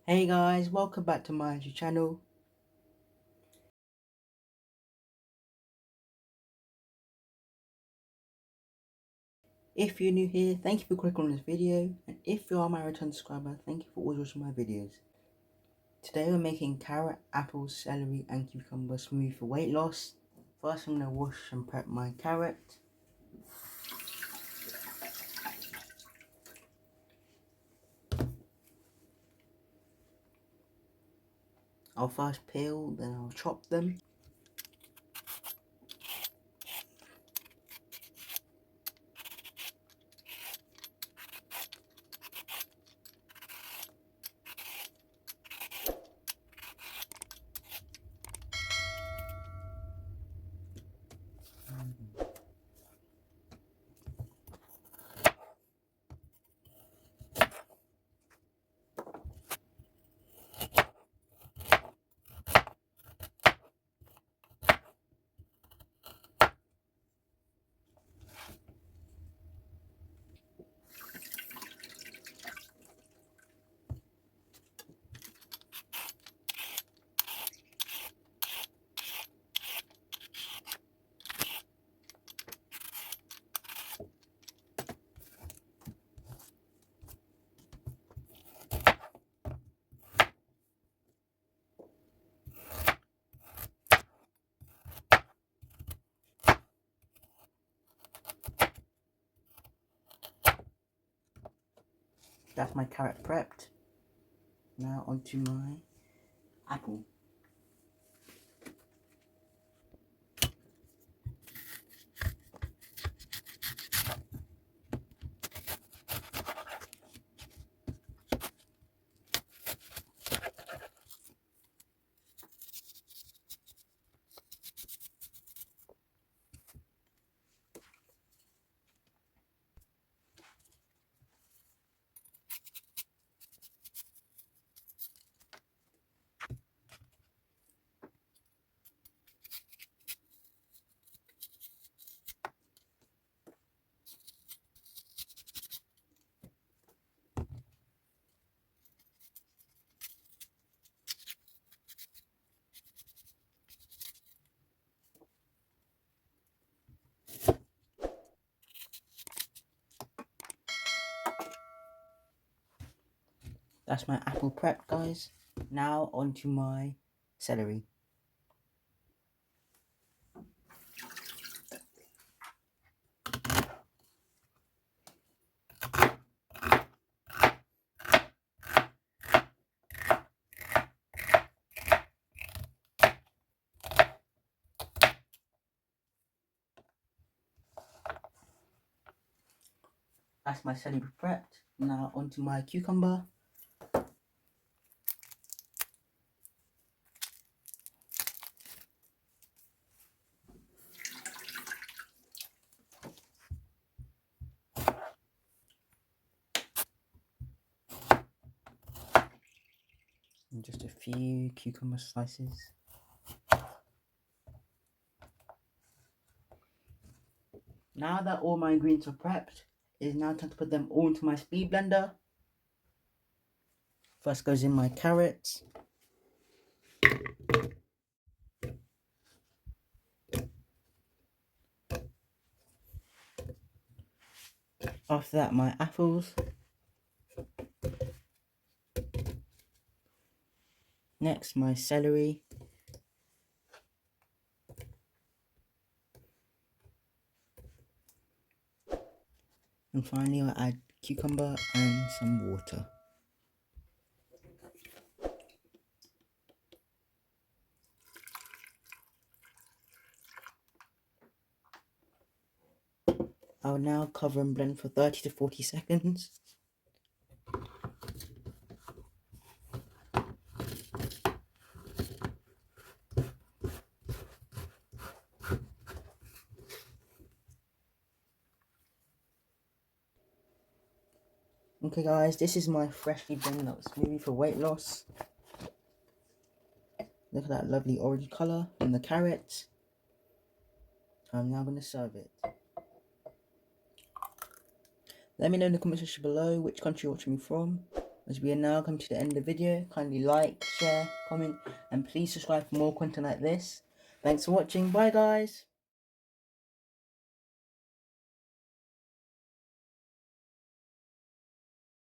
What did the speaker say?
Hey guys, welcome back to my YouTube channel. If you're new here, thank you for clicking on this video, and if you are my return subscriber, thank you for always watching my videos. Today we're making carrot, apple, celery and cucumber smoothie for weight loss. First I'm going to wash and prep my carrot. I'll first peel, then I'll chop them. That's my carrot prepped. Now onto my apple. That's my apple prepped, guys. Now onto my celery. That's my celery prepped. Now onto my cucumber. And just a few cucumber slices. Now that all my ingredients are prepped, it is now time to put them all into my speed blender. First goes in my carrots. After that, my apples. Next, my celery. And finally, I'll add cucumber and some water. I'll now cover and blend for 30 to 40 seconds. Okay guys, this is my freshly blended up smoothie for weight loss. Look at that lovely orange colour from the carrots. I'm now going to serve it. Let me know in the comment section below which country you're watching me from. As we are now come to the end of the video, kindly like, share, comment, and please subscribe for more content like this. Thanks for watching. Bye guys.